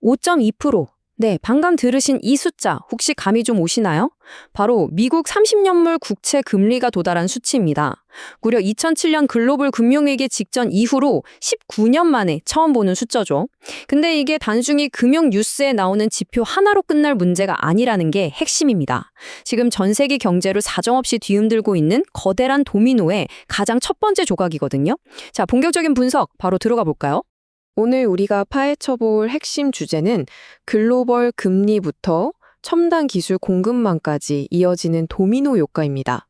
5.2%. 네, 방금 들으신 이 숫자 혹시 감이 좀 오시나요? 바로 미국 30년물 국채 금리가 도달한 수치입니다. 무려 2007년 글로벌 금융위기 직전 이후로 19년 만에 처음 보는 숫자죠. 근데 이게 단순히 금융 뉴스에 나오는 지표 하나로 끝날 문제가 아니라는 게 핵심입니다. 지금 전 세계 경제를 사정없이 뒤흔들고 있는 거대한 도미노의 가장 첫 번째 조각이거든요. 자, 본격적인 분석 바로 들어가 볼까요? 오늘 우리가 파헤쳐볼 핵심 주제는 글로벌 금리부터 첨단 기술 공급망까지 이어지는 도미노 효과입니다.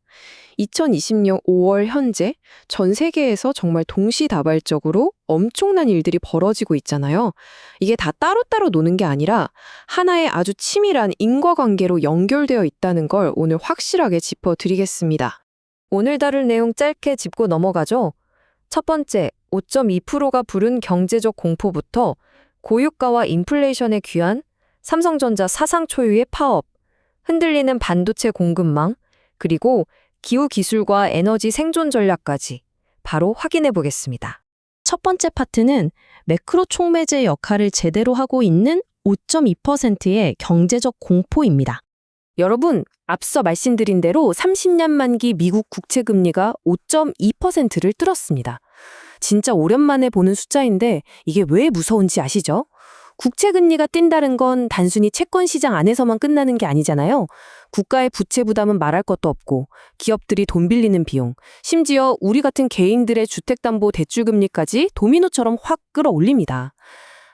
2020년 5월 현재 전 세계에서 정말 동시다발적으로 엄청난 일들이 벌어지고 있잖아요. 이게 다 따로따로 노는 게 아니라 하나의 아주 치밀한 인과관계로 연결되어 있다는 걸 오늘 확실하게 짚어드리겠습니다. 오늘 다룰 내용 짧게 짚고 넘어가죠. 첫 번째, 5.2%가 부른 경제적 공포부터 고유가와 인플레이션에 귀한 삼성전자 사상 초유의 파업, 흔들리는 반도체 공급망, 그리고 기후기술과 에너지 생존 전략까지 바로 확인해 보겠습니다. 첫 번째 파트는 매크로 촉매제 역할을 제대로 하고 있는 5.2%의 경제적 공포입니다. 여러분, 앞서 말씀드린 대로 30년 만기 미국 국채 금리가 5.2%를 뚫었습니다. 진짜 오랜만에 보는 숫자인데 이게 왜 무서운지 아시죠? 국채 금리가 뛴다는 건 단순히 채권 시장 안에서만 끝나는 게 아니잖아요. 국가의 부채 부담은 말할 것도 없고 기업들이 돈 빌리는 비용, 심지어 우리 같은 개인들의 주택담보대출 금리까지 도미노처럼 확 끌어올립니다.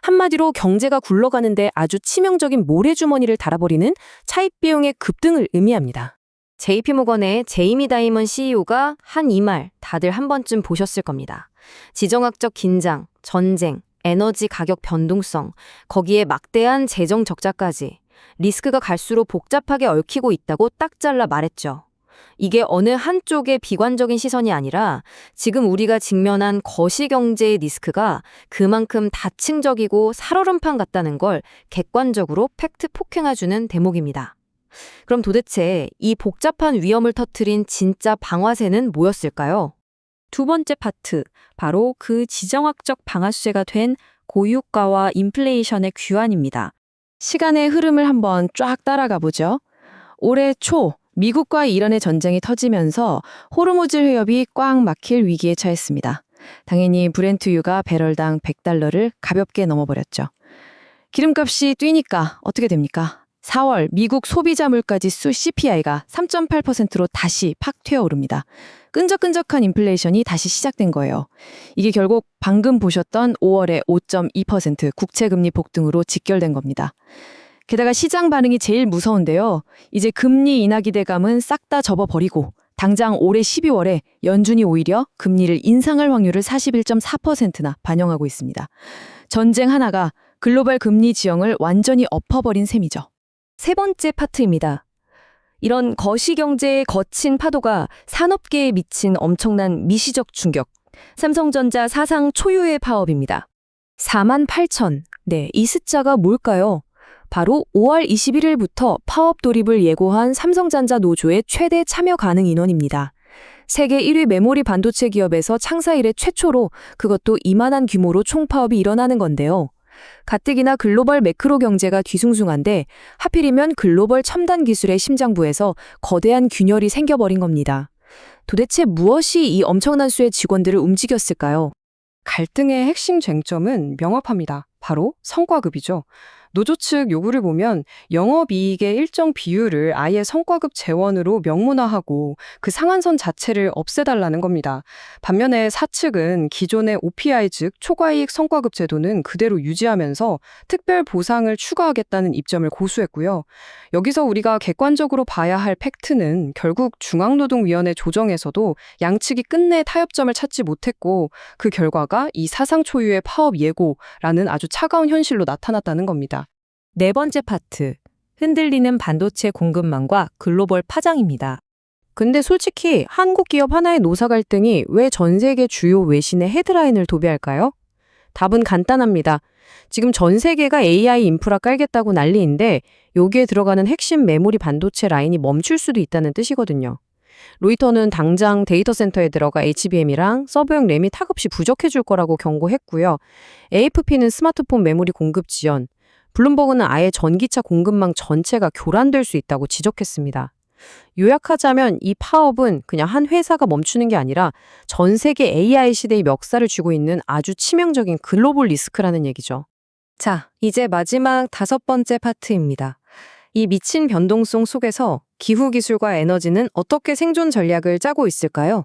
한마디로 경제가 굴러가는데 아주 치명적인 모래주머니를 달아버리는 차입 비용의 급등을 의미합니다. JP모건의 제이미 다이먼 CEO가 한 이 말 다들 한 번쯤 보셨을 겁니다. 지정학적 긴장, 전쟁, 에너지 가격 변동성, 거기에 막대한 재정 적자까지 리스크가 갈수록 복잡하게 얽히고 있다고 딱 잘라 말했죠. 이게 어느 한쪽의 비관적인 시선이 아니라 지금 우리가 직면한 거시경제의 리스크가 그만큼 다층적이고 살얼음판 같다는 걸 객관적으로 팩트 폭행해주는 대목입니다. 그럼 도대체 이 복잡한 위험을 터뜨린 진짜 방아쇠는 뭐였을까요? 두 번째 파트, 바로 그 지정학적 방아쇠가 된 고유가와 인플레이션의 귀환입니다. 시간의 흐름을 한번 쫙 따라가 보죠. 올해 초 미국과 이란의 전쟁이 터지면서 호르무즈 해협이 꽉 막힐 위기에 처했습니다. 당연히 브렌트유가 배럴당 $100를 가볍게 넘어버렸죠. 기름값이 뛰니까 어떻게 됩니까? 4월 미국 소비자 물가지수 CPI가 3.8%로 다시 팍 튀어오릅니다. 끈적끈적한 인플레이션이 다시 시작된 거예요. 이게 결국 방금 보셨던 5월의 5.2% 국채금리 폭등으로 직결된 겁니다. 게다가 시장 반응이 제일 무서운데요. 이제 금리 인하 기대감은 싹 다 접어버리고 당장 올해 12월에 연준이 오히려 금리를 인상할 확률을 41.4%나 반영하고 있습니다. 전쟁 하나가 글로벌 금리 지형을 완전히 엎어버린 셈이죠. 세 번째 파트입니다. 이런 거시경제의 거친 파도가 산업계에 미친 엄청난 미시적 충격. 삼성전자 사상 초유의 파업입니다. 48,000. 네, 이 숫자가 뭘까요? 바로 5월 21일부터 파업 돌입을 예고한 삼성전자 노조의 최대 참여 가능 인원입니다. 세계 1위 메모리 반도체 기업에서 창사 이래 최초로 그것도 이만한 규모로 총파업이 일어나는 건데요. 가뜩이나 글로벌 매크로 경제가 뒤숭숭한데 하필이면 글로벌 첨단 기술의 심장부에서 거대한 균열이 생겨버린 겁니다. 도대체 무엇이 이 엄청난 수의 직원들을 움직였을까요? 갈등의 핵심 쟁점은 명확합니다. 바로 성과급이죠. 노조 측 요구를 보면 영업이익의 일정 비율을 아예 성과급 재원으로 명문화하고 그 상한선 자체를 없애달라는 겁니다. 반면에 사측은 기존의 OPI 즉 초과이익 성과급 제도는 그대로 유지하면서 특별 보상을 추가하겠다는 입점을 고수했고요. 여기서 우리가 객관적으로 봐야 할 팩트는 결국 중앙노동위원회 조정에서도 양측이 끝내 타협점을 찾지 못했고 그 결과가 이 사상 초유의 파업 예고라는 아주 차가운 현실로 나타났다는 겁니다. 네 번째 파트, 흔들리는 반도체 공급망과 글로벌 파장입니다. 근데 솔직히 한국 기업 하나의 노사 갈등이 왜 전 세계 주요 외신의 헤드라인을 도배할까요? 답은 간단합니다. 지금 전 세계가 AI 인프라 깔겠다고 난리인데 여기에 들어가는 핵심 메모리 반도체 라인이 멈출 수도 있다는 뜻이거든요. 로이터는 당장 데이터 센터에 들어가 HBM이랑 서버용 램이 탑없이 부족해질 거라고 경고했고요. AFP는 스마트폰 메모리 공급 지연, 블룸버그는 아예 전기차 공급망 전체가 교란될 수 있다고 지적했습니다. 요약하자면 이 파업은 그냥 한 회사가 멈추는 게 아니라 전 세계 AI 시대의 멱살을 쥐고 있는 아주 치명적인 글로벌 리스크라는 얘기죠. 자, 이제 마지막 5번째 파트입니다. 이 미친 변동성 속에서 기후기술과 에너지는 어떻게 생존 전략을 짜고 있을까요?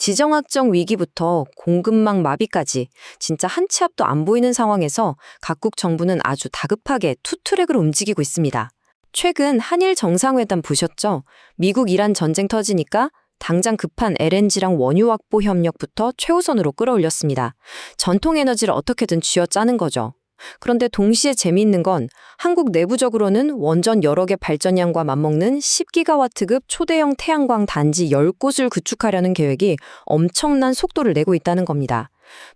지정학적 위기부터 공급망 마비까지 진짜 한 치 앞도 안 보이는 상황에서 각국 정부는 아주 다급하게 투트랙으로 움직이고 있습니다. 최근 한일 정상회담 보셨죠? 미국 이란 전쟁 터지니까 당장 급한 LNG랑 원유 확보 협력부터 최우선으로 끌어올렸습니다. 전통 에너지를 어떻게든 쥐어짜는 거죠. 그런데 동시에 재미있는 건 한국 내부적으로는 원전 여러 개 발전량과 맞먹는 10기가와트급 초대형 태양광 단지 10곳을 구축하려는 계획이 엄청난 속도를 내고 있다는 겁니다.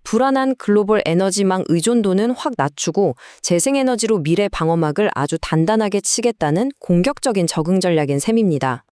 불안한 글로벌 에너지망 의존도는 확 낮추고 재생에너지로 미래 방어막을 아주 단단하게 치겠다는 공격적인 적응 전략인 셈입니다.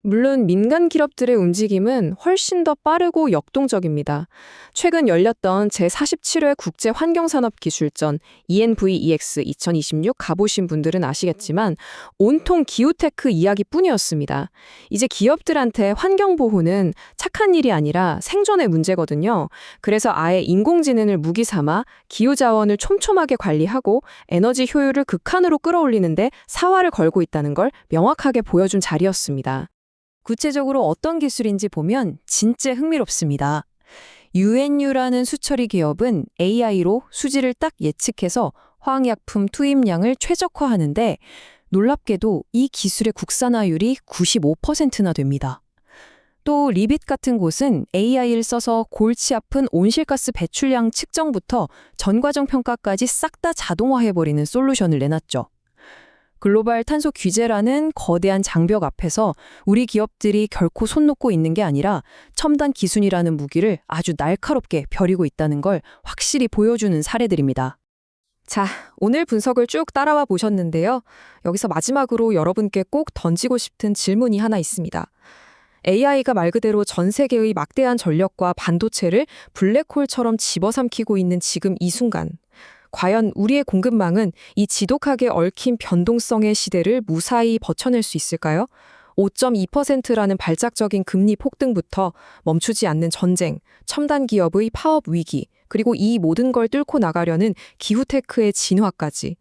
물론 민간 기업들의 움직임은 훨씬 더 빠르고 역동적입니다. 최근 열렸던 제47회 국제환경산업기술전 ENVEX 2026 가보신 분들은 아시겠지만 온통 기후테크 이야기뿐이었습니다. 이제 기업들한테 환경보호는 착한 일이 아니라 생존의 문제거든요. 그래서 아예 인공지능을 무기 삼아 기후자원을 촘촘하게 관리하고 에너지 효율을 극한으로 끌어올리는데 사활을 걸고 있다는 걸 명확하게 보여준 자리였습니다. 구체적으로 어떤 기술인지 보면 진짜 흥미롭습니다. UNU라는 수처리 기업은 AI로 수질을 딱 예측해서 화학약품 투입량을 최적화하는데 놀랍게도 이 기술의 국산화율이 95%나 됩니다. 또 리빗 같은 곳은 AI를 써서 골치 아픈 온실가스 배출량 측정부터 전과정 평가까지 싹 다 자동화해버리는 솔루션을 내놨죠. 글로벌 탄소 규제라는 거대한 장벽 앞에서 우리 기업들이 결코 손 놓고 있는 게 아니라 첨단 기술이라는 무기를 아주 날카롭게 벼리고 있다는 걸 확실히 보여주는 사례들입니다. 자, 오늘 분석을 쭉 따라와 보셨는데요. 여기서 마지막으로 여러분께 꼭 던지고 싶은 질문이 하나 있습니다. AI가 말 그대로 전 세계의 막대한 전력과 반도체를 블랙홀처럼 집어삼키고 있는 지금 이 순간, 과연 우리의 공급망은 이 지독하게 얽힌 변동성의 시대를 무사히 버텨낼 수 있을까요? 5.2%라는 발작적인 금리 폭등부터 멈추지 않는 전쟁, 첨단 기업의 파업 위기, 그리고 이 모든 걸 뚫고 나가려는 기후테크의 진화까지.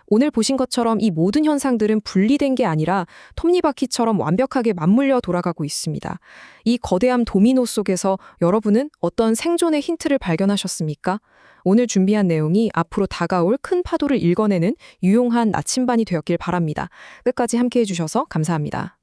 오늘 보신 것처럼 이 모든 현상들은 분리된 게 아니라 톱니바퀴처럼 완벽하게 맞물려 돌아가고 있습니다. 이 거대한 도미노 속에서 여러분은 어떤 생존의 힌트를 발견하셨습니까? 오늘 준비한 내용이 앞으로 다가올 큰 파도를 읽어내는 유용한 나침반이 되었길 바랍니다. 끝까지 함께해 주셔서 감사합니다.